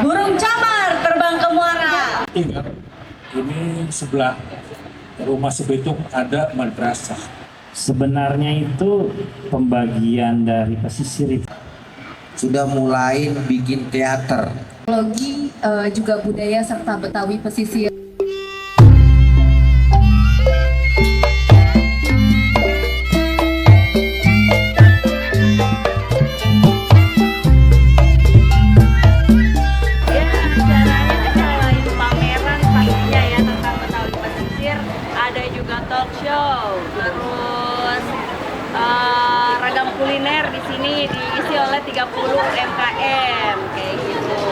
Burung camar terbang ke muara. Ingat, ini sebelah rumah Sebetung ada madrasah. Sebenarnya itu pembagian dari pesisir itu. Sudah mulai bikin teater. Teknologi juga budaya serta Betawi pesisir. Ada juga talk show, terus ragam kuliner di sini diisi oleh 30 UMKM kayak gitu.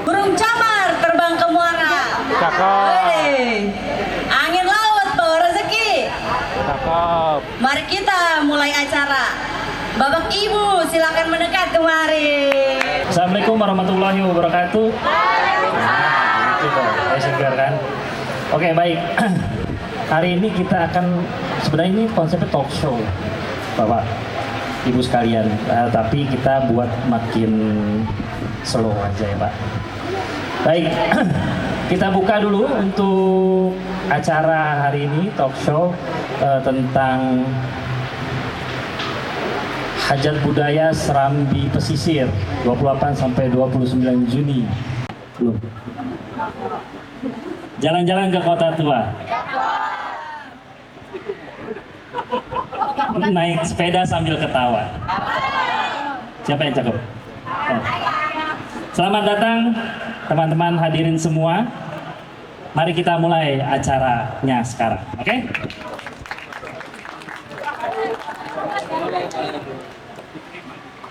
Burung camar terbang ke muara. Cakep. Hey, angin laut bawa rezeki. Cakep. Mari kita mulai acara. Bapak Ibu silakan mendekat kemari. Assalamualaikum warahmatullahi wabarakatuh. Gitu, saya segar kan. Oke, baik. Hari ini kita akan, sebenarnya ini konsepnya talk show, Bapak Ibu sekalian, tapi kita buat makin slow aja ya Pak. Baik, kita buka dulu untuk acara hari ini, talk show tentang Hajat Budaya Serambi Pesisir 28 sampai 29 Juni. Belum. Jalan-jalan ke Kota Tua. Naik sepeda sambil ketawa. Siapa yang cakep? Selamat datang teman-teman hadirin semua. Mari kita mulai acaranya sekarang, oke?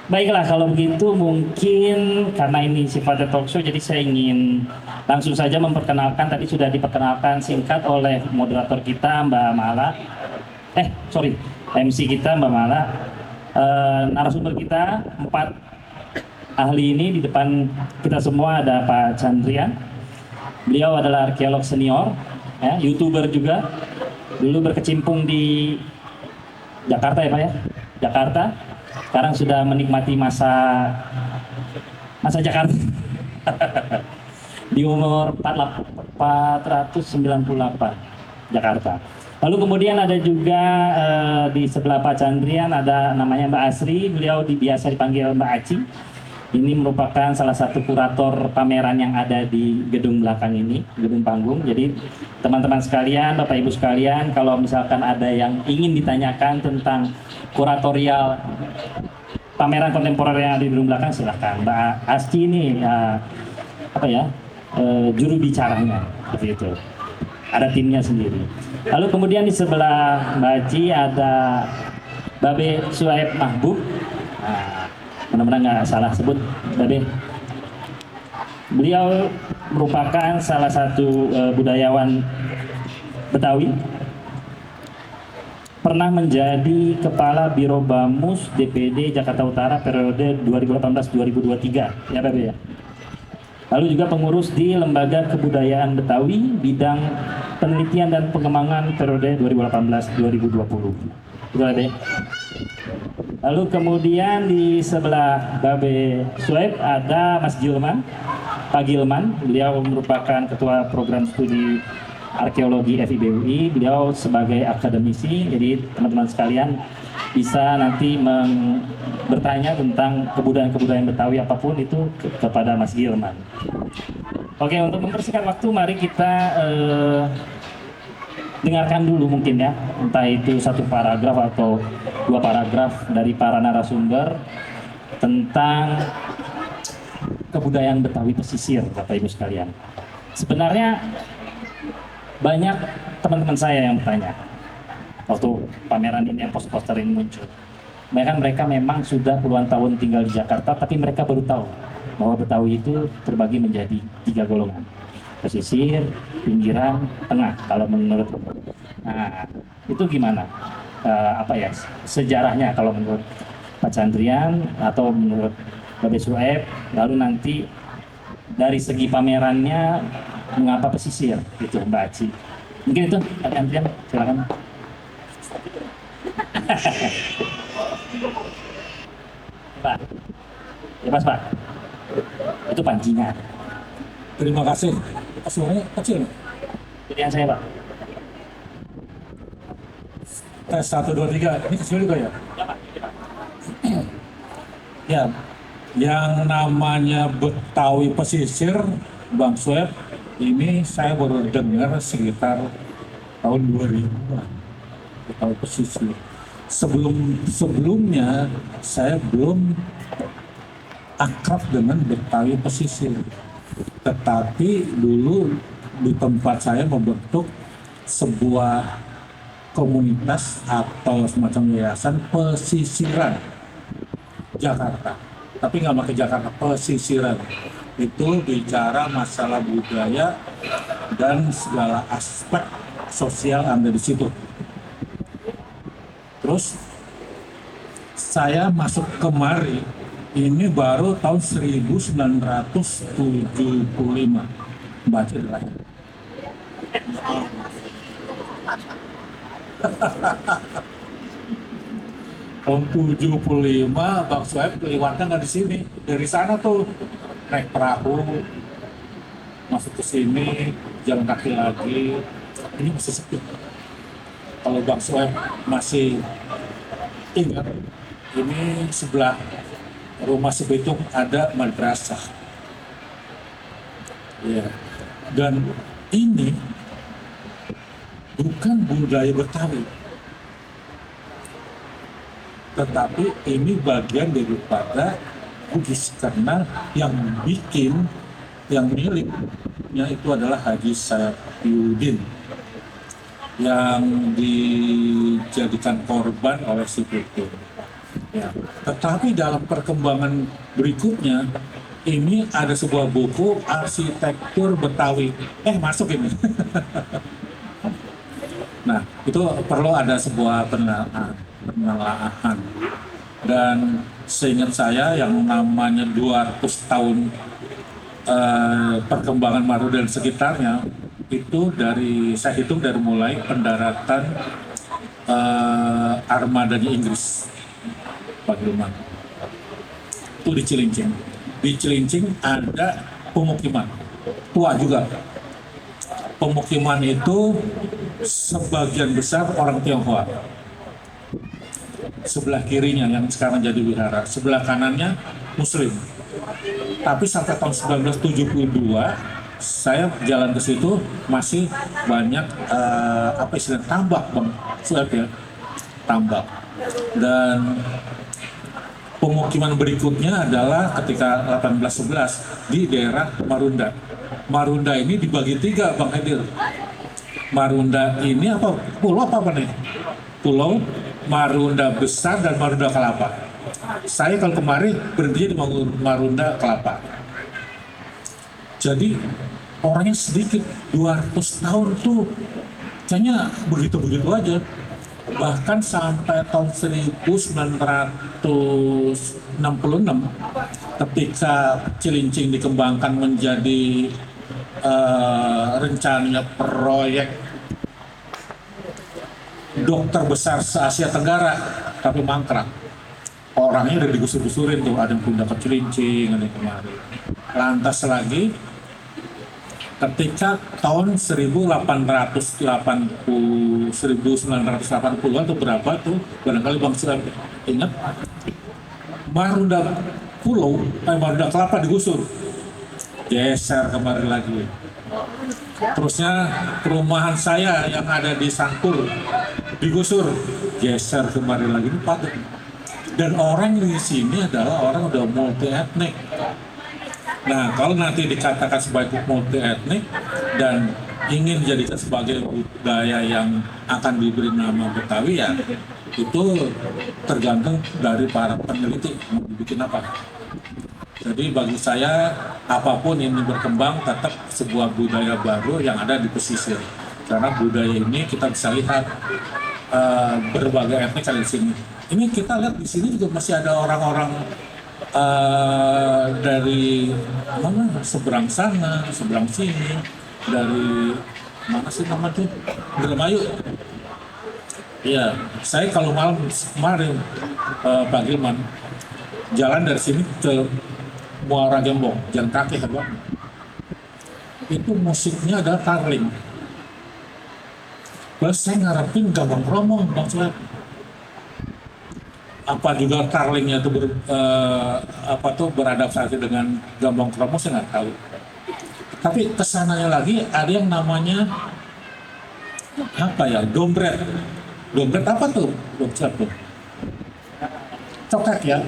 Baiklah, kalau begitu mungkin karena ini sifatnya talk show, jadi saya ingin langsung saja memperkenalkan. Tadi sudah diperkenalkan singkat oleh moderator kita Mbak Mala. MC kita Mbak Mala. Narasumber kita 4 ahli ini, di depan kita semua ada Pak Chandrian. Beliau adalah arkeolog senior, ya, YouTuber juga. Dulu berkecimpung di Jakarta ya Pak ya, Jakarta. Sekarang sudah menikmati masa Jakarta di umur 498 Jakarta. Lalu kemudian ada juga di sebelah Pak Chandrian ada namanya Mbak Asri, beliau biasa dipanggil Mbak Aci. Ini merupakan salah satu kurator pameran yang ada di gedung belakang ini, gedung panggung. Jadi teman-teman sekalian, Bapak Ibu sekalian, kalau misalkan ada yang ingin ditanyakan tentang kuratorial pameran kontemporer yang ada di gedung belakang, silahkan. Mbak Asti ini juru bicaranya, seperti itu. Ada timnya sendiri. Lalu kemudian di sebelah Mbak Aci ada Babe Suhaib Mahbub. Nah, mudah-mudahan nggak salah sebut Babe. Beliau merupakan salah satu budayawan Betawi. Pernah menjadi Kepala Biro Bamus DPD Jakarta Utara periode 2018-2023, ya Babe ya. Lalu juga pengurus di Lembaga Kebudayaan Betawi bidang penelitian dan pengembangan periode 2018-2020. Itu Babe. Lalu kemudian di sebelah Babe Suhaib ada Mas Gilman, Pak Gilman. Beliau merupakan Ketua Program Studi Arkeologi FIBUI. Beliau sebagai akademisi, jadi teman-teman sekalian bisa nanti bertanya tentang kebudayaan Betawi apapun itu kepada Mas Gilman. Oke, untuk mempersingkat waktu, mari kita dengarkan dulu mungkin ya, entah itu 1 paragraf atau 2 paragraf dari para narasumber tentang kebudayaan Betawi pesisir, Bapak Ibu sekalian. Sebenarnya banyak teman-teman saya yang bertanya waktu pameran ini, yang poster ini muncul. Mereka memang sudah puluhan tahun tinggal di Jakarta, tapi mereka baru tahu bahwa Betawi itu terbagi menjadi 3 golongan. Pesisir, pinggiran, tengah, kalau menurut. Nah, itu gimana? Sejarahnya kalau menurut Pak Chandrian atau menurut Babe Suhaib, lalu nanti dari segi pamerannya mengapa pesisir, gitu Mbak Aci. Mungkin itu Pak Chandrian, silakan. Pak, ya Mas Pak. Itu pancinya. Terima kasih. Suaranya kecil. Pilihan saya, Pak. Tes 1, 2, 3. Ini kecil juga ya? Ya, yang namanya Betawi Pesisir, Bang Sweb, ini saya baru dengar sekitar tahun 2000-an. Betawi Pesisir. Sebelumnya saya belum akrab dengan Betawi Pesisir. Tetapi dulu di tempat saya membentuk sebuah komunitas atau semacam yayasan pesisiran Jakarta. Tapi nggak pakai Jakarta, pesisiran. Itu bicara masalah budaya dan segala aspek sosial ada di situ. Terus saya masuk kemari ini baru tahun 1975. Baca lah. Tahun 75 Bang Suhaib kelewatnya nggak di sini. Dari sana tuh naik perahu masuk ke sini, jalan kaki lagi. Ini masih sepi. Kalau Bang Suhaib masih ingat, ini sebelah rumah Sebetung ada madrasah. Ya. Dan ini bukan budaya Betawi, tetapi ini bagian daripada Bugis, karena yang bikin, yang miliknya itu adalah Haji Safiuddin yang dijadikan korban oleh si Betung. Ya. Tetapi dalam perkembangan berikutnya ini ada sebuah buku arsitektur Betawi. Masuk ini. Nah, itu perlu ada sebuah penelaahan. Dan seingat saya yang namanya 200 tahun perkembangan Marunda dan sekitarnya, itu saya hitung dari mulai pendaratan armadanya Inggris, Pak Gilman. Itu di Cilincing. Di Cilincing ada pemukiman, tua juga. Pemukiman itu sebagian besar orang Tionghoa. Sebelah kirinya yang sekarang jadi wihara, sebelah kanannya Muslim. Tapi sampai tahun 1972 saya jalan ke situ masih banyak tambak, Bang Suhaib ya, tambak. Dan pemukiman berikutnya adalah ketika 1811 di daerah Marunda. Marunda ini dibagi 3, Bang Hedir. Marunda ini pulau apa nih? Pulau Marunda Besar dan Marunda Kelapa. Saya kalau kemarin berhenti di Marunda Kelapa. Jadi orangnya sedikit, 200 tahun tuh kayaknya begitu-begitu aja. Bahkan sampai tahun 1966 ketika Cilincing dikembangkan menjadi rencananya proyek dokter besar se-Asia Tenggara, tapi mangkrak. Orangnya udah digusur-gusurin tuh, ada yang pindah ke Cilincing, ada yang kemarin. Lantas lagi ketika tahun 1980-an tuh berapa tuh, barangkali Bang Suhaib ingat, Marunda Marunda Kelapa digusur, geser kemarin lagi. Terusnya perumahan saya yang ada di Sangkur digusur, geser kemarin lagi, ini padat. Dan orang di sini adalah orang udah multi etnik. Nah, kalau nanti dikatakan sebagai multi etnik dan ingin dijadikan sebagai budaya yang akan diberi nama Betawi, ya itu tergantung dari para peneliti mau dibikin apa. Jadi bagi saya apapun ini berkembang tetap sebuah budaya baru yang ada di pesisir. Karena budaya ini kita bisa lihat berbagai etnik ada di sini. Ini kita lihat di sini juga masih ada orang-orang dari mana, seberang sana, seberang sini, dari mana sih nama tuh, Indramayu. Iya, saya kalau malam kemarin Pak Gilman jalan dari sini ke Muara Gembong, jalan kaki kan Pak. Itu musiknya adalah tarling. Terus saya ngarepin Gambang Kromong, Bang Sueb. Apa juga tarlingnya itu beradaptasi dengan Gambang Kromong, saya nggak tahu. Tapi kesananya lagi ada yang namanya apa ya, dombret. Dombret apa tuh? Dombret tuh. Cokek ya.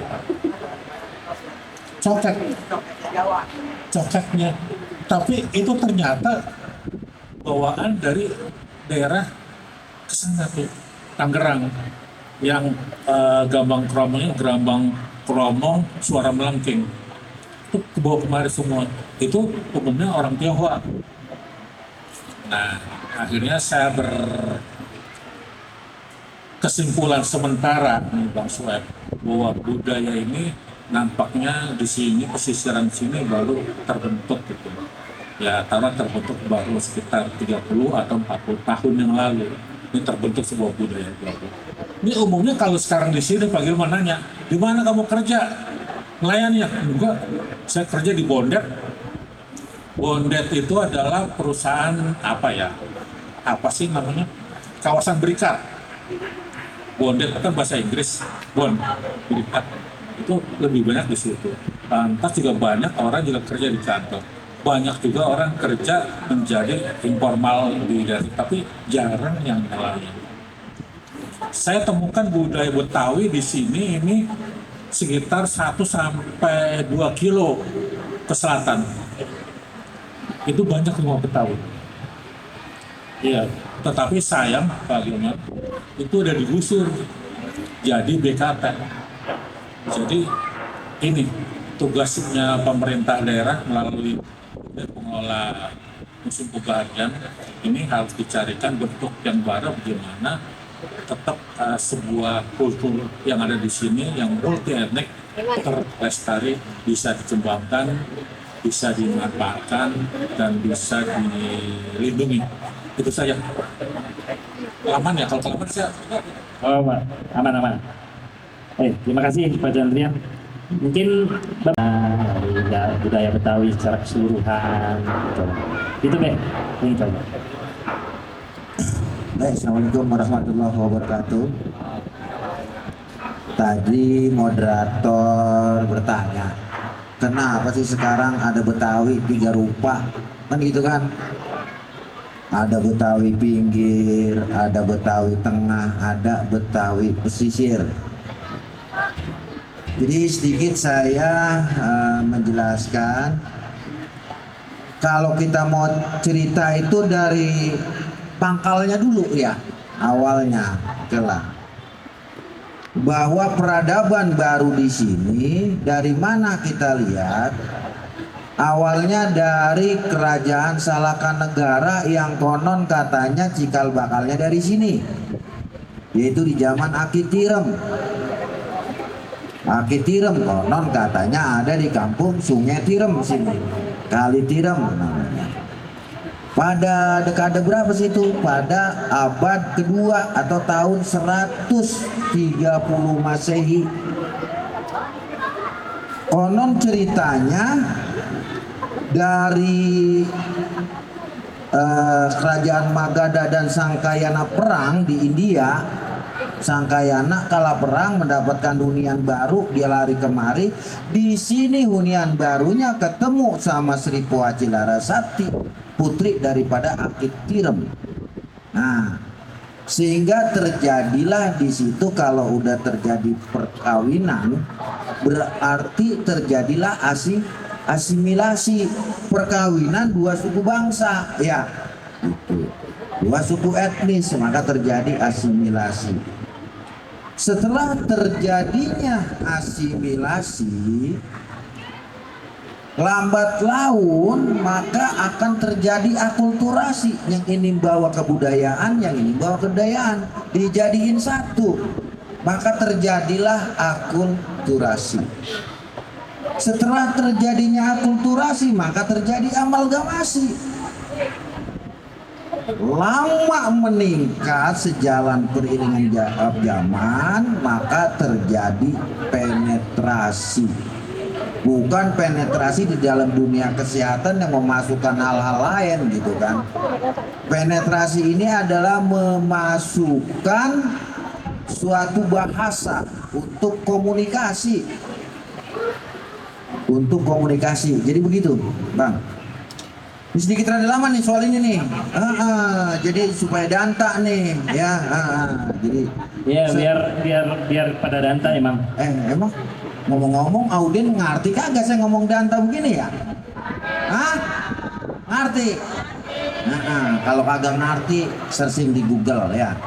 Cokeknya. Tapi itu ternyata bawaan dari daerah kesana tuh, Tangerang, yang Gambang Kromong suara melengking itu kebawa kemari semua. Itu umumnya orang Tionghoa. Nah, akhirnya saya berkesimpulan sementara nih Bang Sueb, bahwa budaya ini nampaknya di sini, pesisiran sini baru terbentuk gitu. Ya, karena terbentuk baru sekitar 30 atau 40 tahun yang lalu. Ini terbentuk sebuah budaya baru. Ini umumnya kalau sekarang di sini Pak Gilman nanya, di mana kamu kerja? Nelayan ya? Enggak, saya kerja di Bondet. Bondet itu adalah perusahaan apa ya? Apa sih namanya? Kawasan berikat. Bondet kan bahasa Inggris, berikat. Itu lebih banyak di situ. Lantas juga banyak orang juga kerja di kantor. Banyak juga orang kerja menjadi informal di daerah, tapi jarang yang nelayan. Saya temukan budaya Betawi di sini ini sekitar 1 sampai 2 kilo ke selatan. Itu banyak semua Betawi. Iya, tetapi sayang Pak Gilman, itu udah digusur jadi BKT. Jadi ini tugasnya pemerintah daerah melalui pengelola museum kebahagiaan ini harus dicarikan bentuk yang baru bagaimana tetap sebuah kultur yang ada di sini yang multi etnik terlestari, bisa dikembangkan, bisa dimanfaatkan dan bisa dilindungi. Itu saja. Aman ya, kalau kelamaan saya. Oh, aman. Terima kasih Pak Jandrian. Mungkin budaya Betawi secara keseluruhan gitu. Itu ini coba. Baik, Assalamualaikum warahmatullahi wabarakatuh. Tadi moderator bertanya, kenapa sih sekarang ada Betawi 3 rupa? Kan gitu kan? Ada Betawi pinggir, ada Betawi tengah, ada Betawi pesisir. Jadi sedikit saya menjelaskan, kalau kita mau cerita itu dari pangkalnya dulu ya, awalnya kelak. Bahwa peradaban baru di sini dari mana kita lihat? Awalnya dari kerajaan Salakanegara yang konon katanya cikal bakalnya dari sini, yaitu di zaman Aki Tirem. Aki Tirem konon katanya ada di kampung Sungai Tirem sini, Kali Tirem namanya. Pada dekade berapa sih itu? Pada abad kedua atau tahun 130 Masehi. Konon ceritanya dari kerajaan Magadha dan Sangkayana perang di India. Sangkayana kalah perang mendapatkan hunian baru, dia lari kemari. Di sini hunian barunya ketemu sama Sri Poaci Larasati, putri daripada Akit Tirem. Nah, sehingga terjadilah di situ, kalau udah terjadi perkawinan berarti terjadilah asimilasi, perkawinan dua suku bangsa ya, itu dua suku etnis, maka terjadi asimilasi. Setelah terjadinya asimilasi, lambat laun maka akan terjadi akulturasi. Yang ini bawa kebudayaan, yang ini bawa kebudayaan, dijadiin satu, maka terjadilah akulturasi. Setelah terjadinya akulturasi, maka terjadi amalgamasi. Lama meningkat sejalan beriringan zaman, maka terjadi penetrasi. bukan penetrasi di dalam dunia kesehatan yang memasukkan hal-hal lain gitu kan. Penetrasi ini adalah memasukkan suatu bahasa untuk komunikasi. Untuk komunikasi. Jadi begitu, Bang. Ini sedikit rada lama nih soal ini nih. Jadi supaya danta nih, ya. Jadi Ya biar pada danta emang. emang ngomong-ngomong Audin ngerti kagak saya ngomong danta begini ya? Hah? Ngerti? Kalau kagak ngerti searching di Google ya.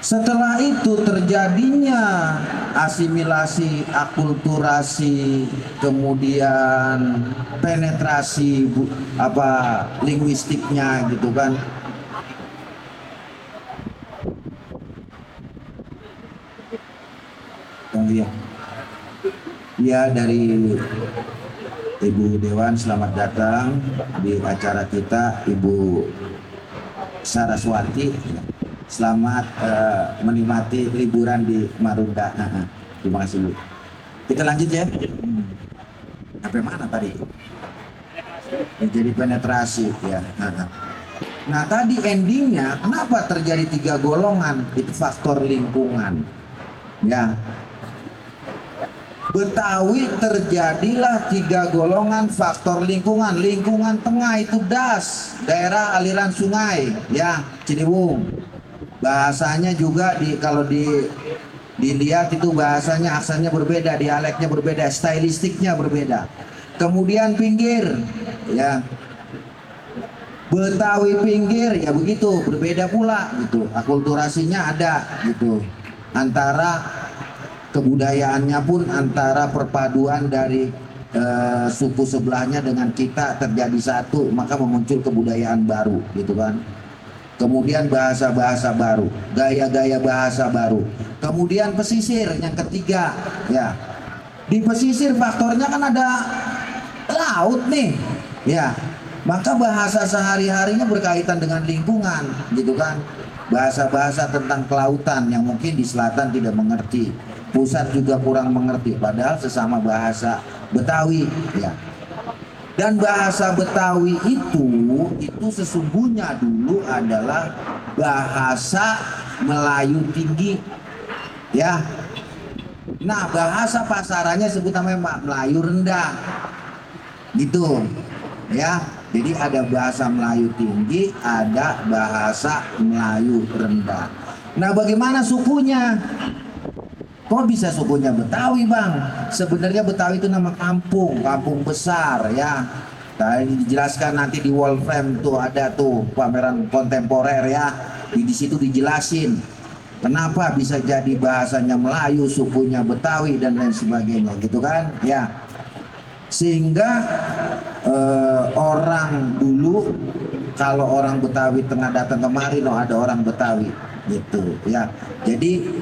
Setelah itu terjadinya asimilasi, akulturasi, kemudian penetrasi linguistiknya gitu kan. Ya dari Ibu Dewan, selamat datang di acara kita, Ibu Saraswati. Selamat menikmati liburan di Marunda. Terima kasih Bu. Kita lanjut ya. Sampai mana tadi? Jadi penetrasi ya. Nah tadi endingnya kenapa terjadi 3 golongan? Itu faktor lingkungan. Ya. Betawi terjadilah 3 golongan faktor lingkungan. Lingkungan tengah itu das, daerah aliran sungai, ya, Ciliwung. Bahasanya juga kalau dilihat itu bahasanya aksarnya berbeda, dialeknya berbeda, stylistiknya berbeda. Kemudian pinggir, ya. Betawi pinggir ya begitu, berbeda pula gitu. Akulturasinya ada gitu. Antara kebudayaannya pun antara perpaduan dari suku sebelahnya dengan kita terjadi satu, maka memuncul kebudayaan baru gitu kan. Kemudian bahasa-bahasa baru, gaya-gaya bahasa baru. Kemudian pesisir yang ketiga, ya. Di pesisir faktornya kan ada laut nih, ya. Maka bahasa sehari-harinya berkaitan dengan lingkungan gitu kan. Bahasa-bahasa tentang kelautan yang mungkin di selatan tidak mengerti, pusat juga kurang mengerti, padahal sesama bahasa Betawi ya. Dan bahasa Betawi itu sesungguhnya dulu adalah bahasa Melayu tinggi ya. Nah bahasa pasarannya sebut namanya Melayu rendah gitu ya. Jadi ada bahasa Melayu tinggi, ada bahasa Melayu rendah. Nah bagaimana sukunya? Kok bisa sukunya Betawi Bang? Sebenarnya Betawi itu nama kampung, kampung besar ya. Tadi dijelaskan nanti di Wolfram tuh ada tuh pameran kontemporer ya. Di situ dijelasin kenapa bisa jadi bahasanya Melayu, sukunya Betawi dan lain sebagainya gitu kan ya. Sehingga orang dulu kalau orang Betawi tengah datang kemari, ada orang Betawi gitu ya. Jadi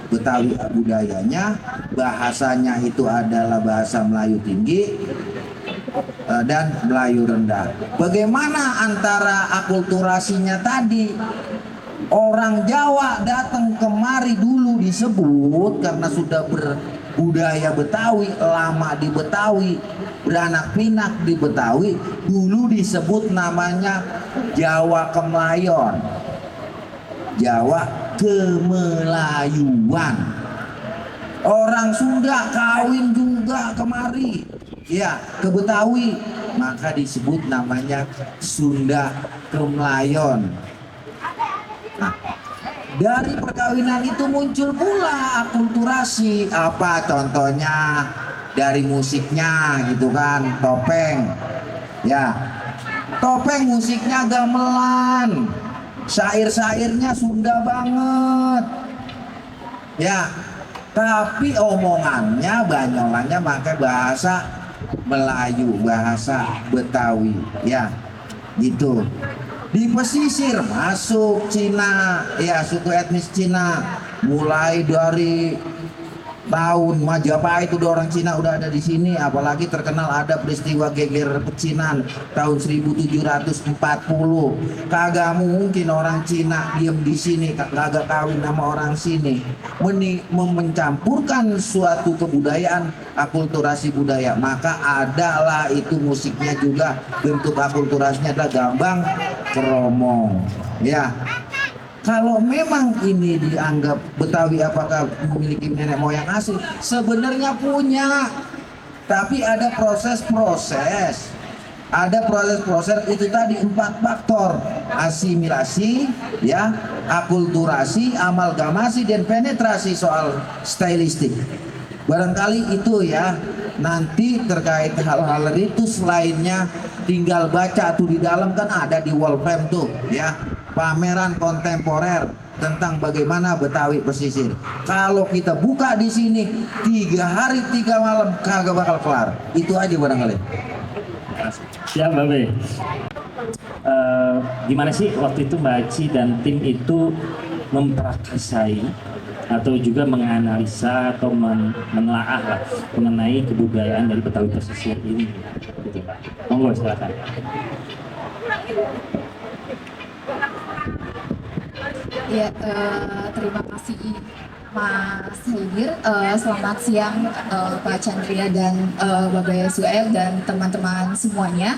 Betawi budayanya, bahasanya itu adalah bahasa Melayu tinggi dan Melayu rendah. Bagaimana antara akulturasinya tadi? Orang Jawa datang kemari dulu disebut karena sudah berbudaya Betawi, lama di Betawi, beranak pinak di Betawi, dulu disebut namanya Jawa Kemelayon, Jawa Kemelayuan. Orang Sunda kawin juga kemari ya ke Betawi, maka disebut namanya Sunda Kemelayon. Nah, dari perkawinan itu muncul pula akulturasi. Apa contohnya? Dari musiknya gitu kan, topeng ya. Topeng musiknya gamelan, syair-syairnya Sunda banget ya, tapi omongannya banyolannya pakai bahasa Melayu, bahasa Betawi ya gitu. Di pesisir masuk Cina ya, suku etnis Cina, mulai dari tahun Majapahit udah orang Cina udah ada di sini, apalagi terkenal ada peristiwa geger pecinan tahun 1740. Kagak mungkin orang Cina diem di sini kagak kawin sama orang sini. Mencampurkan suatu kebudayaan, akulturasi budaya, maka adalah itu musiknya juga bentuk akulturasinya ada gambang keromong ya. Kalau memang ini dianggap Betawi apakah memiliki nenek moyang asli? Sebenarnya punya, tapi ada proses-proses. Ada proses-proses itu tadi 4 faktor: asimilasi, ya, akulturasi, amalgamasi, dan penetrasi soal stylistik. Barangkali itu ya. Nanti terkait hal-hal itu lainnya tinggal baca tuh di dalam kan ada di wallframe tuh ya. Pameran kontemporer tentang bagaimana Betawi pesisir. Kalau kita buka di sini 3 hari 3 malam kagak bakal kelar. Itu aja barangkali. Ya Mbak Be, gimana sih waktu itu Mbak Aci dan tim itu memprakarsai atau juga menganalisa atau menelaah lah mengenai kebudayaan dari Betawi pesisir ini, gitu Pak. Monggo silakan. Ya, terima kasih Mas Haidir. Selamat siang Pak Chandria dan Bapak Suel dan teman-teman semuanya.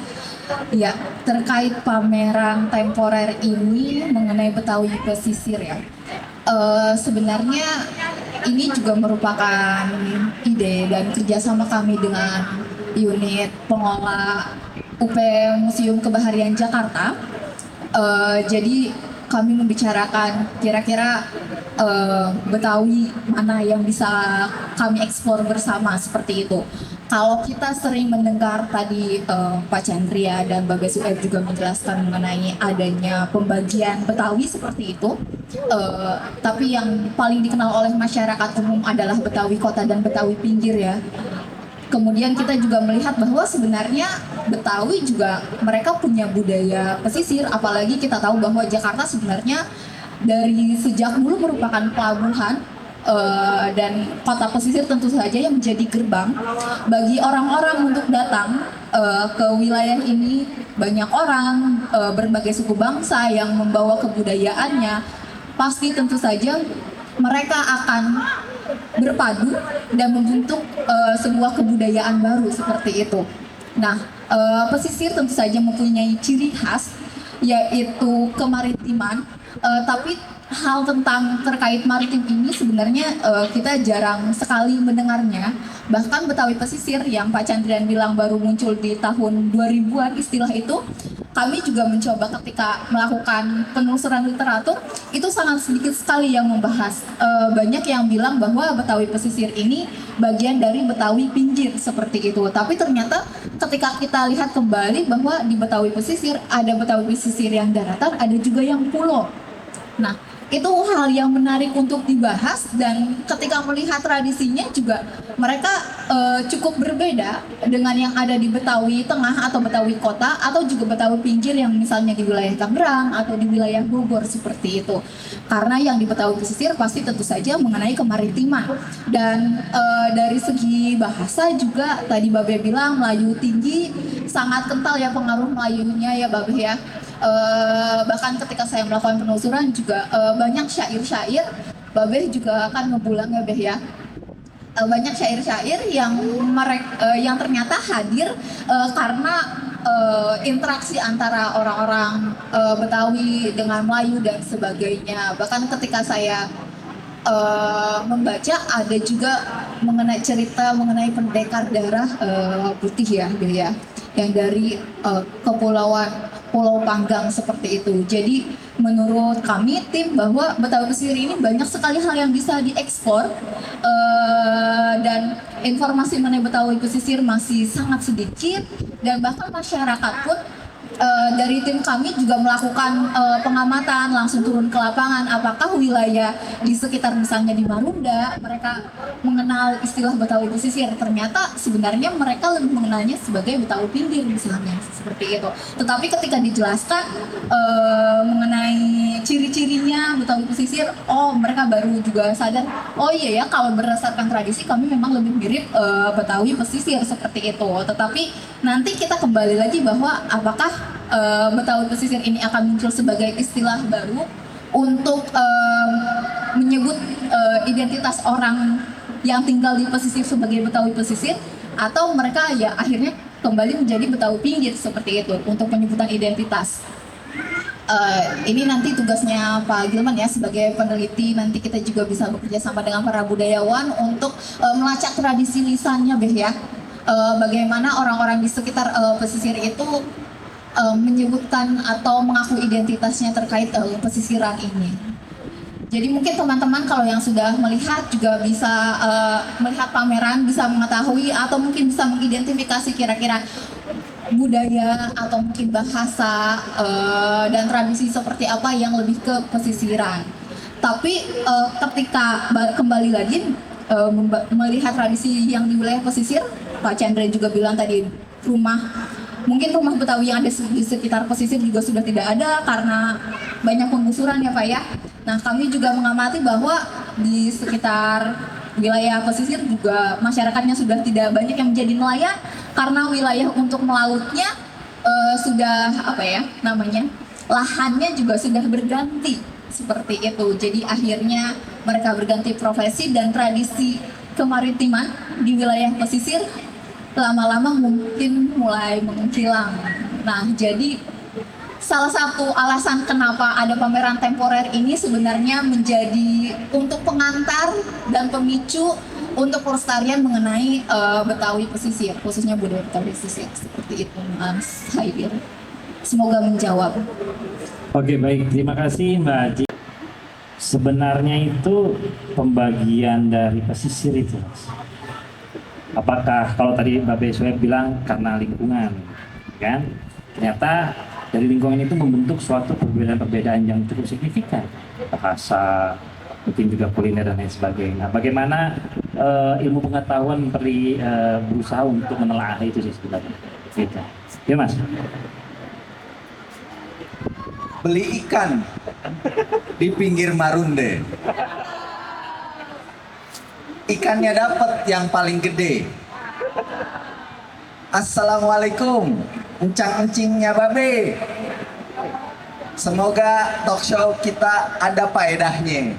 Ya, terkait pameran temporer ini mengenai Betawi pesisir ya. Sebenarnya ini juga merupakan ide dan kerjasama kami dengan unit pengelola UP Museum Kebaharian Jakarta. Jadi kami membicarakan kira-kira Betawi mana yang bisa kami eksplor bersama seperti itu. Kalau kita sering mendengar tadi Pak Chandria dan Bagas UF juga menjelaskan mengenai adanya pembagian Betawi seperti itu, tapi yang paling dikenal oleh masyarakat umum adalah Betawi kota dan Betawi pinggir ya. Kemudian kita juga melihat bahwa sebenarnya Betawi juga mereka punya budaya pesisir, apalagi kita tahu bahwa Jakarta sebenarnya dari sejak dulu merupakan pelabuhan dan kota pesisir tentu saja yang menjadi gerbang bagi orang-orang untuk datang ke wilayah ini. Banyak orang berbagai suku bangsa yang membawa kebudayaannya, pasti tentu saja mereka akan berpadu dan membentuk sebuah kebudayaan baru seperti itu. Nah, pesisir tentu saja mempunyai ciri khas yaitu kemaritiman, tapi hal tentang terkait maritim ini sebenarnya kita jarang sekali mendengarnya. Bahkan Betawi pesisir yang Pak Chandrian bilang baru muncul di tahun 2000-an istilah itu, kami juga mencoba ketika melakukan penelusuran literatur, itu sangat sedikit sekali yang membahas. Banyak yang bilang bahwa Betawi pesisir ini bagian dari Betawi pinggir seperti itu. Tapi ternyata ketika kita lihat kembali bahwa di Betawi pesisir ada Betawi pesisir yang daratan, ada juga yang pulau. Nah, itu hal yang menarik untuk dibahas, dan ketika melihat tradisinya juga mereka cukup berbeda dengan yang ada di Betawi Tengah atau Betawi Kota atau juga Betawi pinggir yang misalnya di wilayah Tangerang atau di wilayah Bogor seperti itu. Karena yang di Betawi pesisir pasti tentu saja mengenai kemaritiman, dan dari segi bahasa juga tadi Babe bilang Melayu tinggi sangat kental ya pengaruh Melayunya ya Babe ya. Bahkan ketika saya melakukan penelusuran juga banyak syair-syair, Babe juga akan ngebulang ya Beh ya. Banyak syair-syair yang yang ternyata hadir karena interaksi antara orang-orang Betawi dengan Melayu dan sebagainya. Bahkan ketika saya membaca ada juga mengenai cerita mengenai pendekar darah putih ya Beh ya, yang dari kepulauan Pulau Panggang seperti itu. Jadi menurut kami tim bahwa Betawi pesisir ini banyak sekali hal yang bisa dieksplor, dan informasi mengenai Betawi pesisir masih sangat sedikit, dan bahkan masyarakat pun dari tim kami juga melakukan pengamatan, langsung turun ke lapangan apakah wilayah di sekitar misalnya di Marunda mereka mengenal istilah Betawi pesisir. Ternyata sebenarnya mereka lebih mengenalnya sebagai Betawi pinggir misalnya seperti itu. Tetapi ketika dijelaskan mengenai ciri-cirinya Betawi pesisir, oh mereka baru juga sadar, oh iya ya kalau berdasarkan tradisi kami memang lebih mirip Betawi pesisir seperti itu. Tetapi nanti kita kembali lagi bahwa apakah Betawi pesisir ini akan muncul sebagai istilah baru untuk menyebut identitas orang yang tinggal di pesisir sebagai Betawi pesisir, atau mereka ya akhirnya kembali menjadi Betawi pinggir seperti itu untuk penyebutan identitas. Ini nanti tugasnya Pak Gilman ya sebagai peneliti, nanti kita juga bisa bekerja sama dengan para budayawan untuk melacak tradisi lisannya Beh ya. Bagaimana orang-orang di sekitar pesisir itu menyebutkan atau mengaku identitasnya terkait pesisiran ini. Jadi mungkin teman-teman kalau yang sudah melihat juga bisa melihat pameran, bisa mengetahui atau mungkin bisa mengidentifikasi kira-kira budaya atau mungkin bahasa dan tradisi seperti apa yang lebih ke pesisiran. Tapi ketika kembali lagi melihat tradisi yang di wilayah pesisir, Pak Chandra juga bilang tadi mungkin rumah Betawi yang ada di sekitar pesisir juga sudah tidak ada karena banyak penggusuran ya Pak ya. Nah kami juga mengamati bahwa di sekitar wilayah pesisir juga masyarakatnya sudah tidak banyak yang menjadi nelayan karena wilayah untuk melautnya sudah lahannya juga sudah berganti seperti itu. Jadi akhirnya mereka berganti profesi dan tradisi kemaritiman di wilayah pesisir lama-lama mungkin mulai menghilang. Nah jadi salah satu alasan kenapa ada pameran temporer ini sebenarnya menjadi untuk pengantar dan pemicu untuk pelestarian mengenai Betawi pesisir, khususnya budaya Betawi pesisir. Seperti itu Mas Haidir. Semoga menjawab. Oke baik, terima kasih Mbak Aji. Sebenarnya itu pembagian dari pesisir itu, Mas. Apakah kalau tadi Mbak Beswe bilang karena lingkungan, kan? Ternyata dari lingkungan itu membentuk suatu perbedaan-perbedaan yang cukup signifikan, bahasa, mungkin juga kuliner dan lain sebagainya. Bagaimana ilmu pengetahuan berusaha untuk menelaah itu sih sebenarnya. Gitu. Ya Mas. Beli ikan di pinggir Marunde. Ikannya dapat yang paling gede. Assalamualaikum, encang-encingnya babe. Semoga talk show kita ada faedahnya.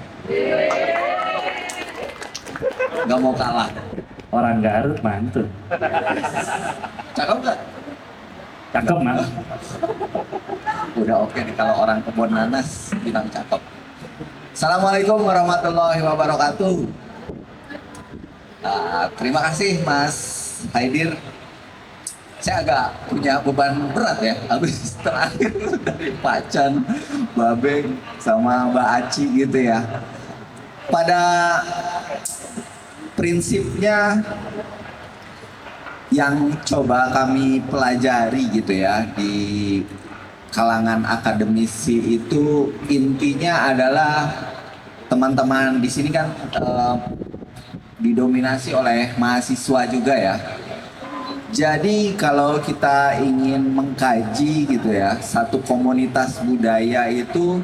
Gak mau kalah. Orang Garut mantul. Cakep gak? Cakep Mas. Udah oke nih kalau orang kebun nanas bilang cakep. Assalamualaikum warahmatullahi wabarakatuh. Terima kasih Mas Haidir. Saya agak punya beban berat ya habis terakhir dari Pak Chan, Babeng sama Mbak Aci gitu ya. Pada prinsipnya yang coba kami pelajari gitu ya di kalangan akademisi itu intinya adalah teman-teman di sini kan didominasi oleh mahasiswa juga ya. Jadi kalau kita ingin mengkaji gitu ya satu komunitas budaya itu,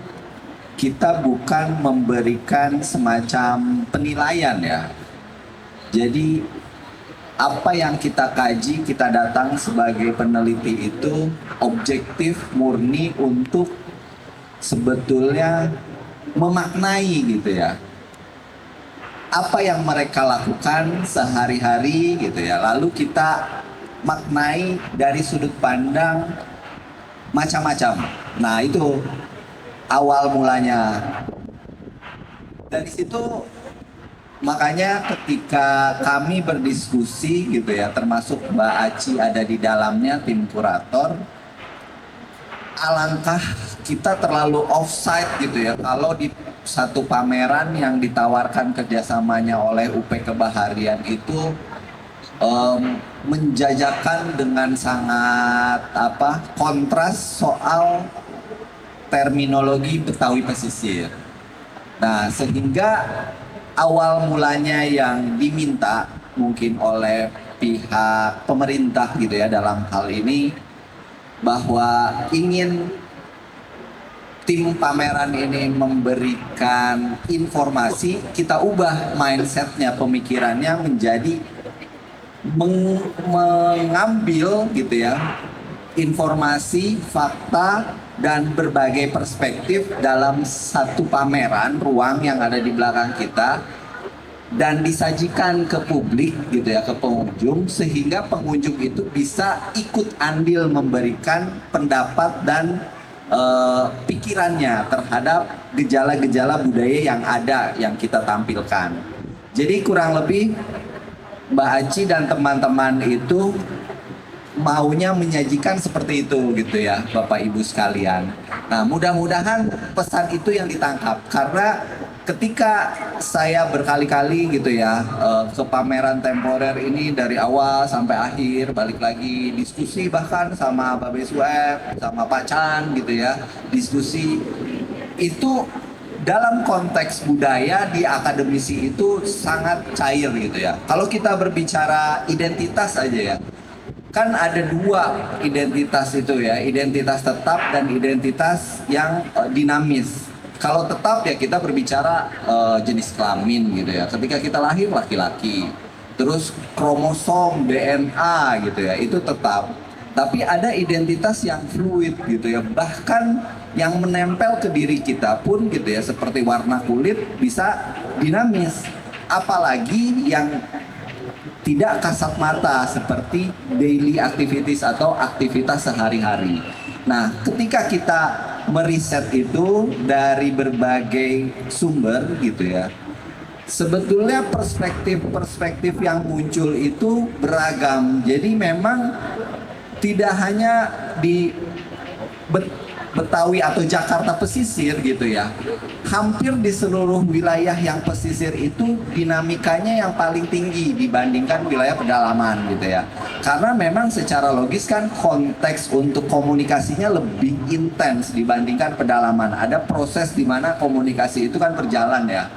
kita bukan memberikan semacam penilaian ya. Jadi apa yang kita kaji, kita datang sebagai peneliti itu objektif murni untuk sebetulnya memaknai gitu ya apa yang mereka lakukan sehari-hari gitu ya. Lalu kita maknai dari sudut pandang macam-macam. Nah itu awal mulanya. Dari situ makanya ketika kami berdiskusi gitu ya, termasuk Mbak Aci ada di dalamnya tim kurator, alangkah kita terlalu offside gitu ya kalau di satu pameran yang ditawarkan kerjasamanya oleh UP Kebaharian itu menjajakan dengan sangat kontras soal terminologi Betawi pesisir. Nah sehingga awal mulanya yang diminta mungkin oleh pihak pemerintah gitu ya dalam hal ini, bahwa ingin tim pameran ini memberikan informasi, kita ubah mindsetnya, pemikirannya menjadi mengambil gitu ya informasi, fakta, dan berbagai perspektif dalam satu pameran ruang yang ada di belakang kita dan disajikan ke publik gitu ya, ke pengunjung, sehingga pengunjung itu bisa ikut andil memberikan pendapat dan pikirannya terhadap gejala-gejala budaya yang ada yang kita tampilkan. Jadi kurang lebih Mbak Aci dan teman-teman itu maunya menyajikan seperti itu gitu ya, Bapak Ibu sekalian. Nah, mudah-mudahan pesan itu yang ditangkap, karena ketika saya berkali-kali gitu ya ke pameran temporer ini dari awal sampai akhir, balik lagi diskusi bahkan sama Babe Sueb, sama Pak Chan gitu ya, diskusi itu dalam konteks budaya di akademisi itu sangat cair gitu ya. Kalau kita berbicara identitas aja ya, kan ada dua identitas itu ya, identitas tetap dan identitas yang dinamis. Kalau tetap ya kita berbicara jenis kelamin gitu ya. Ketika kita lahir laki-laki, terus kromosom, DNA gitu ya, itu tetap. Tapi ada identitas yang fluid gitu ya, bahkan yang menempel ke diri kita pun gitu ya, seperti warna kulit bisa dinamis. Apalagi yang tidak kasat mata seperti daily activities atau aktivitas sehari-hari. Nah, ketika kita meriset itu dari berbagai sumber gitu ya, sebetulnya perspektif-perspektif yang muncul itu beragam. Jadi memang tidak hanya di Betawi atau Jakarta pesisir gitu ya, hampir di seluruh wilayah yang pesisir itu dinamikanya yang paling tinggi dibandingkan wilayah pedalaman gitu ya. Karena memang secara logis kan konteks untuk komunikasinya lebih intens dibandingkan pedalaman. Ada proses di mana komunikasi itu kan berjalan ya.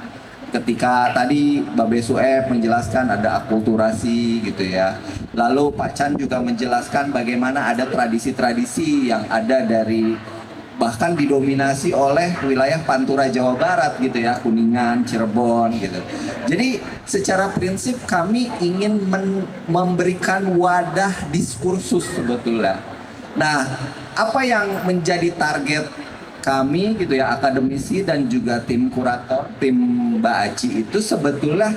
Ketika tadi Babe Sueb menjelaskan ada akulturasi gitu ya. Lalu Pak Chan juga menjelaskan bagaimana ada tradisi-tradisi yang ada dari bahkan didominasi oleh wilayah Pantura Jawa Barat gitu ya, Kuningan, Cirebon gitu. Jadi secara prinsip kami ingin memberikan wadah diskursus sebetulnya. Nah, apa yang menjadi target kami gitu ya, akademisi dan juga tim kurator, tim Mbak Aci itu sebetulnya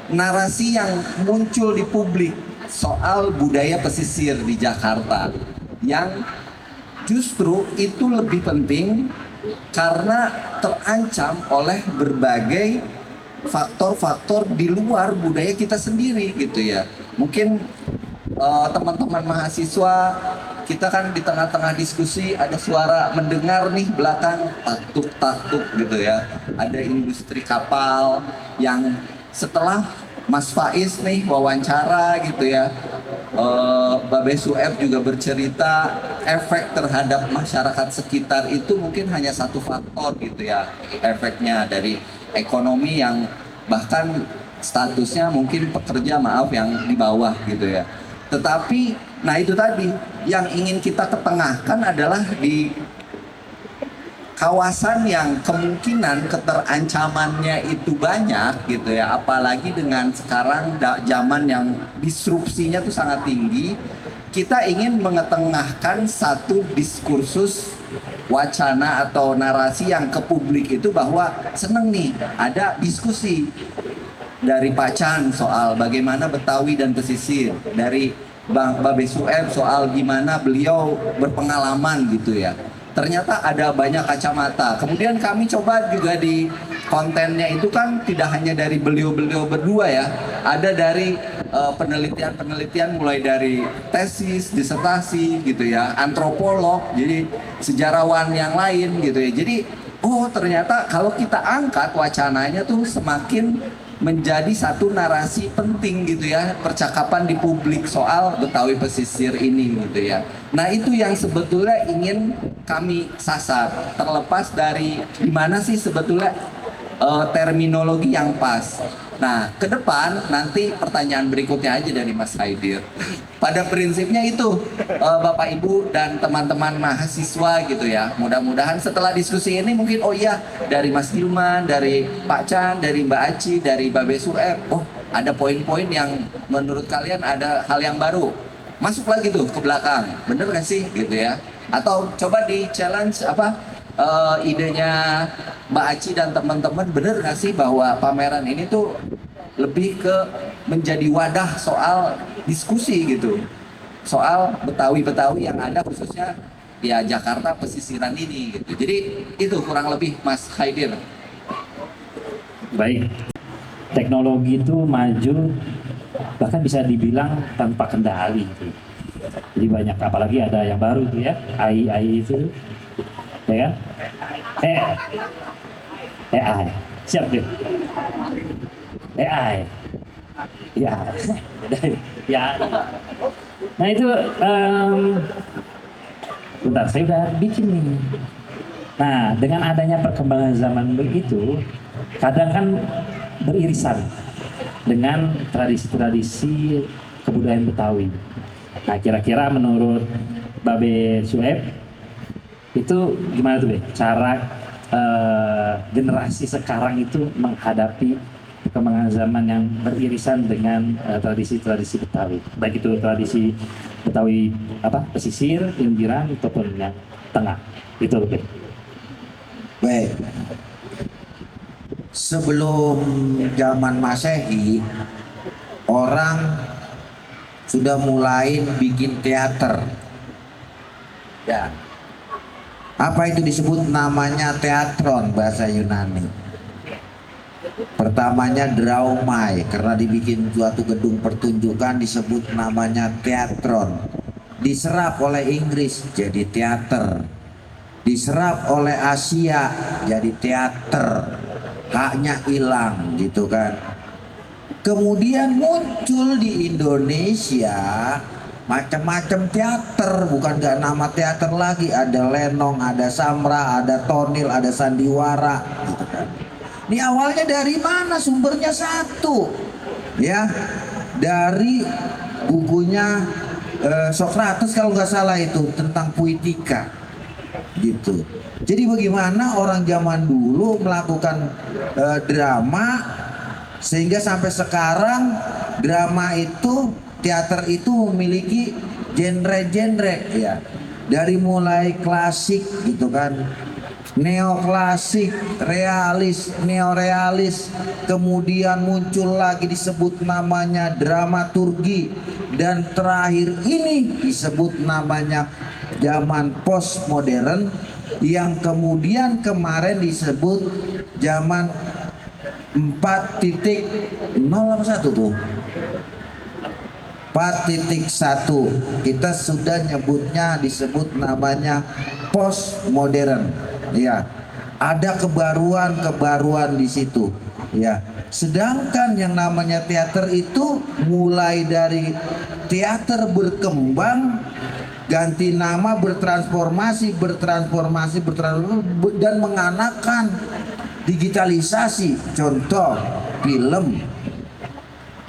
narasi yang muncul di publik soal budaya pesisir di Jakarta yang justru itu lebih penting karena terancam oleh berbagai faktor-faktor di luar budaya kita sendiri gitu ya. Mungkin teman-teman mahasiswa kita kan di tengah-tengah diskusi ada suara mendengar nih belakang taktuk-taktuk gitu ya. Ada industri kapal yang setelah Mas Faiz nih wawancara gitu ya, Babe Sueb juga bercerita efek terhadap masyarakat sekitar itu mungkin hanya satu faktor gitu ya, efeknya dari ekonomi yang bahkan statusnya mungkin pekerja yang di bawah gitu ya. Tetapi nah itu tadi yang ingin kita ketengahkan adalah di kawasan yang kemungkinan keterancamannya itu banyak gitu ya, apalagi dengan sekarang zaman yang disrupsinya tuh sangat tinggi. Kita ingin mengetengahkan satu diskursus wacana atau narasi yang ke publik itu bahwa seneng nih ada diskusi dari Pak Chan soal bagaimana Betawi dan pesisir, dari Bang Babe Sueb soal gimana beliau berpengalaman gitu ya. Ternyata ada banyak kacamata. Kemudian kami coba juga di kontennya itu kan tidak hanya dari beliau-beliau berdua ya, ada dari penelitian-penelitian mulai dari tesis, disertasi gitu ya, antropolog, jadi sejarawan yang lain gitu ya. Jadi oh ternyata kalau kita angkat wacananya tuh semakin menjadi satu narasi penting gitu ya, percakapan di publik soal Betawi pesisir ini gitu ya. Nah itu yang sebetulnya ingin kami sasar, terlepas dari gimana sih sebetulnya terminologi yang pas. Nah, ke depan nanti pertanyaan berikutnya aja dari Mas Haidir. Pada prinsipnya itu, Bapak Ibu dan teman-teman mahasiswa gitu ya. Mudah-mudahan setelah diskusi ini mungkin oh iya dari Mas Hilman, dari Pak Chan, dari Mbak Aci, dari Babe Surep, oh ada poin-poin yang menurut kalian ada hal yang baru. Masuk lagi tuh ke belakang, bener gak sih gitu ya? Atau coba di challenge idenya Mbak Aci dan teman-teman, bener gak sih bahwa pameran ini tuh lebih ke menjadi wadah soal diskusi gitu, soal Betawi-Betawi yang ada khususnya ya Jakarta pesisiran ini gitu. Jadi itu kurang lebih Mas Haidir. Baik, teknologi itu maju bahkan bisa dibilang tanpa kendali gitu. Jadi banyak, apalagi ada yang baru tuh ya, AI itu, ya kan? AI, siap deh. AI, ya, ya. Nah itu, bentar, saya udah bikin nih. Nah, dengan adanya perkembangan zaman begitu, kadang kan beririsan dengan tradisi-tradisi kebudayaan Betawi. Nah, kira-kira menurut Babe Sueb itu gimana tuh, Be? Cara generasi sekarang itu menghadapi perkembangan zaman yang beririsan dengan tradisi-tradisi Betawi, baik itu tradisi Betawi pesisir, pinggiran ataupun yang tengah. Itu, Be. Baik. Sebelum zaman Masehi, orang sudah mulai bikin teater. Ya. Apa itu disebut namanya teatron bahasa Yunani? Pertamanya draumai, karena dibikin suatu gedung pertunjukan disebut namanya teatron. Diserap oleh Inggris jadi teater. Diserap oleh Asia jadi teater. Haknya hilang gitu kan. Kemudian muncul di Indonesia macam-macam teater, bukan gak nama teater lagi, ada Lenong, ada Samra, ada Tonil, ada Sandiwara gitu kan. Ini awalnya dari mana? Sumbernya satu, ya, dari bukunya Socrates kalau nggak salah itu tentang puitika gitu. Jadi bagaimana orang zaman dulu melakukan drama sehingga sampai sekarang drama itu, teater itu memiliki genre-genre ya. Dari mulai klasik gitu kan, neoklasik, realis, neorealis, kemudian muncul lagi disebut namanya dramaturgi, dan terakhir ini disebut namanya zaman postmodern, yang kemudian kemarin disebut zaman 4.0 apa satu tuh? 4.1. Kita sudah nyebutnya disebut namanya postmodern. Ya, ada kebaruan-kebaruan di situ. Ya, sedangkan yang namanya teater itu mulai dari teater berkembang, ganti nama, bertransformasi dan menganakan digitalisasi. Contoh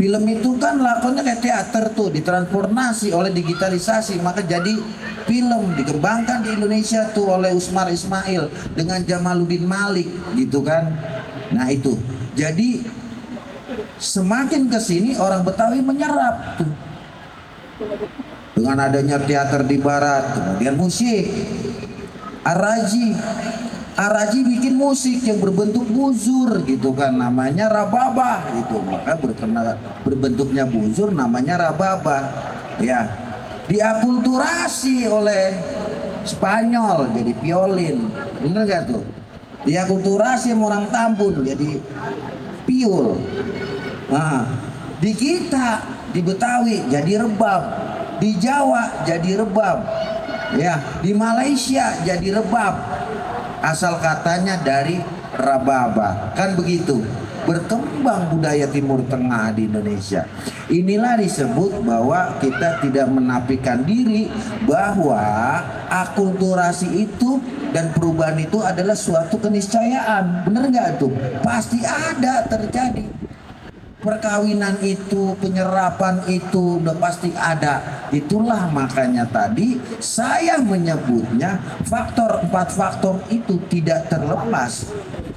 film itu kan lakonnya kayak teater tuh, ditransformasi oleh digitalisasi, maka jadi film, dikembangkan di Indonesia tuh oleh Usmar Ismail dengan Jamaluddin Malik gitu kan. Nah itu, jadi semakin kesini orang Betawi menyerap tuh dengan adanya teater di barat, kemudian musik. Araji bikin musik yang berbentuk buzur gitu kan, namanya rababah gitu, maka berbentuknya buzur namanya rababah ya. Diakulturasi oleh Spanyol jadi violin, bener gak tuh? Diakulturasi sama orang Tambun jadi piul. Nah, di kita di Betawi jadi rebab, di Jawa jadi rebab ya, di Malaysia jadi rebab. Asal katanya dari rababa, kan begitu. Berkembang budaya Timur Tengah di Indonesia. Inilah disebut bahwa kita tidak menafikan diri bahwa akulturasi itu dan perubahan itu adalah suatu keniscayaan. Bener nggak tuh? Pasti ada terjadi. perkawinan itu, penyerapan itu udah pasti ada. Itulah makanya tadi saya menyebutnya empat faktor itu tidak terlepas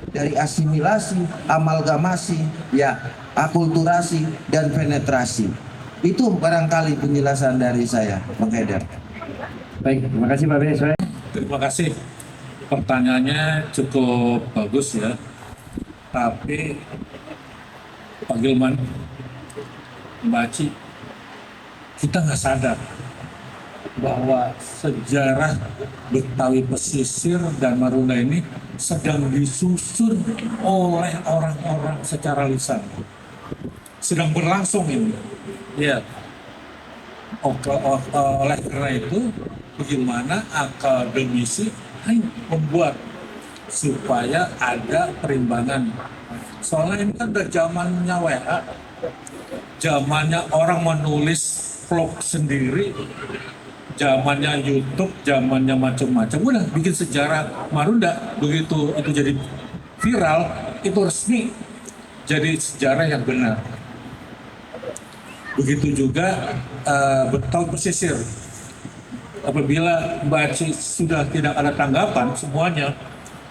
dari asimilasi, amalgamasi, ya, akulturasi dan penetrasi. Itu barangkali penjelasan dari saya, Bang Haidar. Baik, terima kasih Pak BSW. Terima kasih. Pertanyaannya cukup bagus ya. Tapi Pak Gilman, Mbak Aci, kita nggak sadar bahwa sejarah Betawi Pesisir dan Marunda ini sedang disusun oleh orang-orang secara lisan. Sedang berlangsung ini. Ya. Oleh karena itu, bagaimana akademisi membuat supaya ada perimbangan. Soalnya ini kan udah zamannya WA, zamannya orang menulis vlog sendiri, zamannya YouTube, zamannya macam-macam. Udah bikin sejarah Marunda, begitu itu jadi viral, itu resmi jadi sejarah yang benar. Begitu juga Betawi Pesisir. Apabila Mbak Aci sudah tidak ada tanggapan semuanya,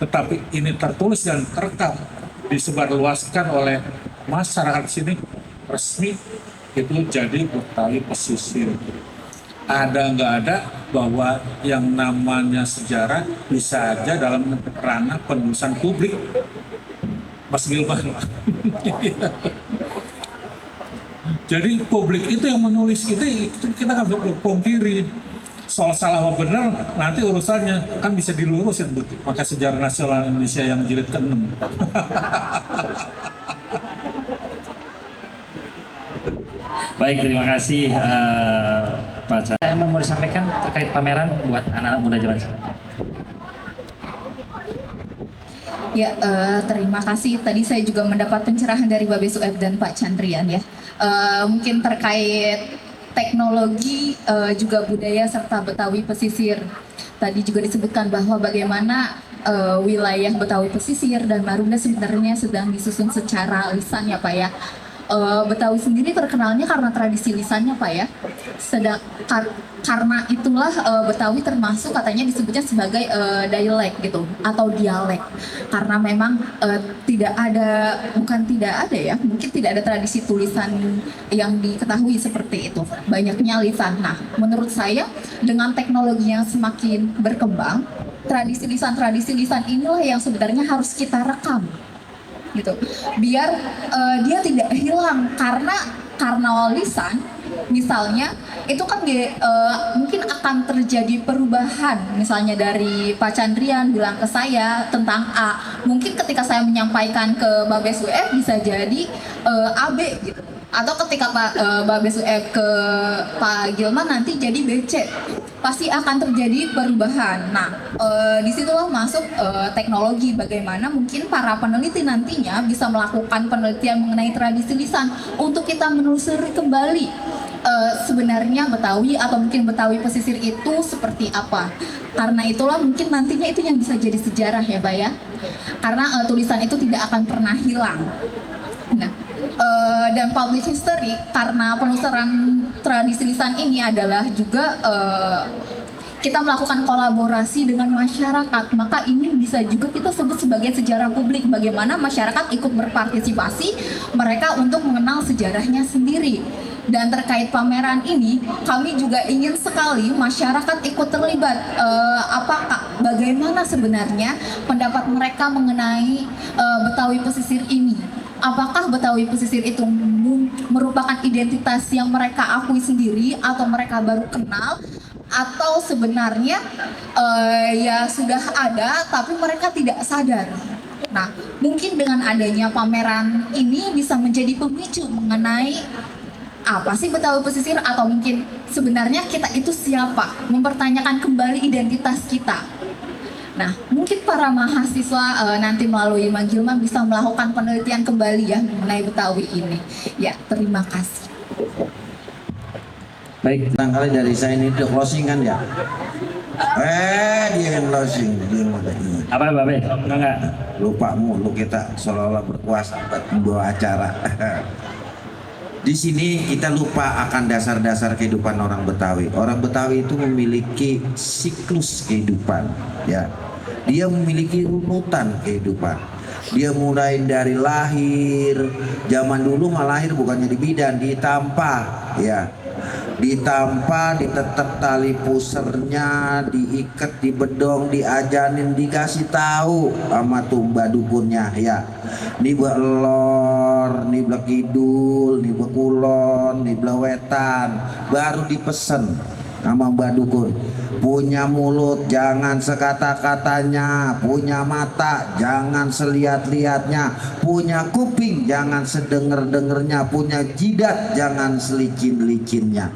tetapi ini tertulis dan terekam, disebarluaskan oleh masyarakat sini resmi, itu jadi Betawi Pesisir. Ada nggak ada bahwa yang namanya sejarah bisa aja dalam ranah penulisan publik, Mas Gilman. Jadi publik itu yang menulis itu kita nggak bisa pungkiri. Soal salah atau benar nanti urusannya kan bisa dilurusin, maka sejarah nasional Indonesia yang jilid ke-6. Baik, terima kasih Pak Cak. Saya mau disampaikan terkait pameran buat anak-anak muda zaman sekarang. Ya, terima kasih. Tadi saya juga mendapat pencerahan dari Babe Sueb dan Pak Chandrian ya. Mungkin terkait teknologi, juga budaya serta Betawi Pesisir. Tadi juga disebutkan bahwa bagaimana wilayah Betawi Pesisir dan Marunda sebenarnya sedang disusun secara lisan ya Pak ya. Betawi sendiri terkenalnya karena tradisi lisannya Pak ya. Karena itulah Betawi termasuk katanya disebutnya sebagai dialek gitu atau dialek. Karena memang tidak ada ya, mungkin tidak ada tradisi tulisan yang diketahui seperti itu. Banyaknya lisan. Nah, menurut saya dengan teknologi yang semakin berkembang, tradisi lisan inilah yang sebenarnya harus kita rekam. Gitu, biar dia tidak hilang karena lisan misalnya itu kan mungkin akan terjadi perubahan, misalnya dari Pak Chandrian bilang ke saya tentang A, mungkin ketika saya menyampaikan ke Babe Sueb bisa jadi AB gitu, atau ketika Babe Sueb ke Pak Gilman nanti jadi BC, pasti akan terjadi perubahan. Nah, disitulah masuk teknologi, bagaimana mungkin para peneliti nantinya bisa melakukan penelitian mengenai tradisi lisan untuk kita menelusuri kembali sebenarnya Betawi atau mungkin Betawi Pesisir itu seperti apa. Karena itulah mungkin nantinya itu yang bisa jadi sejarah ya Pak ya. Karena tulisan itu tidak akan pernah hilang. Nah, dan public history karena penelusuran tradisi lisan ini adalah juga kita melakukan kolaborasi dengan masyarakat, maka ini bisa juga kita sebut sebagai sejarah publik, bagaimana masyarakat ikut berpartisipasi mereka untuk mengenal sejarahnya sendiri. Dan terkait pameran ini, kami juga ingin sekali masyarakat ikut terlibat. Bagaimana sebenarnya pendapat mereka mengenai Betawi Pesisir ini? Apakah Betawi Pesisir itu merupakan identitas yang mereka akui sendiri atau mereka baru kenal? Atau sebenarnya ya sudah ada tapi mereka tidak sadar. Nah, mungkin dengan adanya pameran ini bisa menjadi pemicu mengenai apa sih Betawi Pesisir, atau mungkin sebenarnya kita itu siapa, mempertanyakan kembali identitas kita. Nah, mungkin para mahasiswa nanti melalui Mang Gilman bisa melakukan penelitian kembali ya mengenai Betawi ini. Ya, terima kasih. Baik, Barangkali dari saya ini udah closing kan ya? Dia yang closing, dia yang closing. apa Babe? Enggak. Lupa mulu kita seolah-olah berkuasa buat membawa acara. Di sini kita lupa akan dasar-dasar kehidupan orang Betawi. Orang Betawi itu memiliki siklus kehidupan, ya. Dia memiliki runutan kehidupan. Dia mulai dari lahir. Zaman dulu mah lahir bukannya di bidan, ditampa, ya. Ditampa, ditetep tali pusernya, diikat di bedong, diajanin, dikasih tahu sama tumba dukunnya, ya. Ini buat lor, ini belah kidul, ini belah kulon, ini belah wetan. Baru dipesen sama mbak dukun. Punya mulut jangan sekata-katanya, punya mata jangan selihat-lihatnya, punya kuping jangan sedenger-dengernya, punya jidat jangan selicin-licinnya.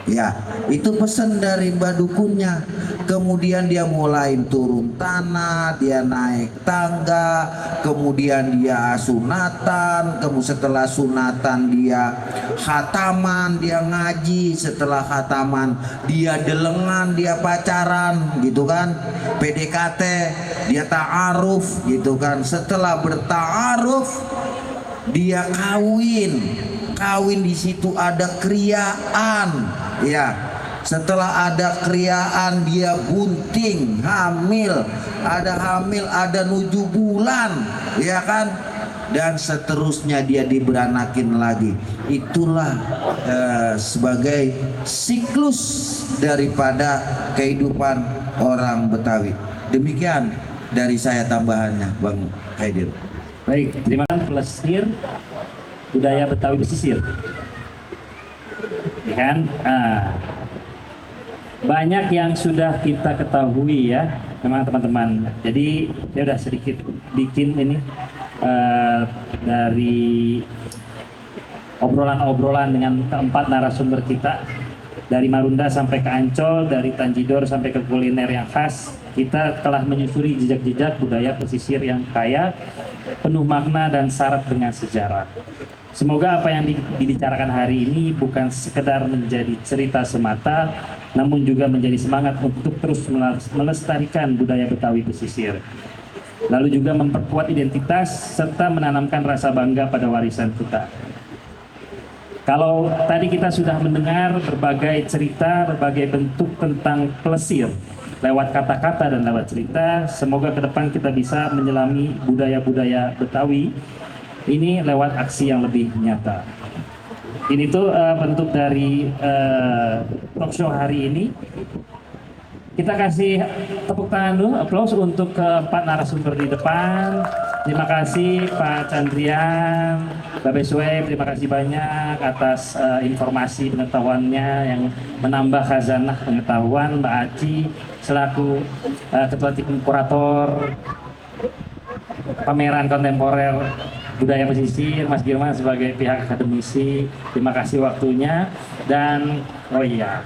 Ya, itu pesan dari mbak dukunnya. Kemudian dia mulai turun tanah, dia naik tangga, kemudian dia sunatan, kemudian setelah sunatan dia khataman, dia ngaji, setelah khataman dia delengan, dia pacaran gitu kan, PDKT, dia ta'aruf gitu kan. Setelah berta'aruf dia kawin di situ ada kriaan, ya. Setelah ada kriaan dia bunting, hamil, ada 7 bulan, ya kan, dan seterusnya dia diberanakin lagi. Itulah sebagai siklus daripada kehidupan orang Betawi. Demikian dari saya tambahannya, Bang Haidir. Baik, terima kasih. Plesir budaya Betawi pesisir, ya kan? Banyak yang sudah kita ketahui ya, memang teman-teman. Jadi saya udah sedikit bikin ini dari obrolan-obrolan dengan keempat narasumber kita, dari Marunda sampai ke Ancol, dari Tanjidor sampai ke kuliner yang khas. Kita telah menyusuri jejak-jejak budaya pesisir yang kaya, penuh makna dan syarat dengan sejarah. Semoga apa yang dibicarakan hari ini bukan sekedar menjadi cerita semata, namun juga menjadi semangat untuk terus melestarikan budaya Betawi pesisir. Lalu juga memperkuat identitas serta menanamkan rasa bangga pada warisan kita. Kalau tadi kita sudah mendengar berbagai cerita, berbagai bentuk tentang plesir lewat kata-kata dan lewat cerita, semoga ke depan kita bisa menyelami budaya-budaya Betawi ini lewat aksi yang lebih nyata. Ini tuh bentuk dari talk show hari ini. Kita kasih tepuk tangan dulu, aplaus untuk keempat narasumber di depan. Terima kasih Pak Chandrian, Mbak Beswe, terima kasih banyak atas informasi pengetahuannya yang menambah khazanah pengetahuan. Mbak Aci selaku Ketua Tim Kurator Pameran Kontemporer Budaya Pesisir, Mas Girman sebagai pihak akademisi, terima kasih waktunya. Dan oh iya,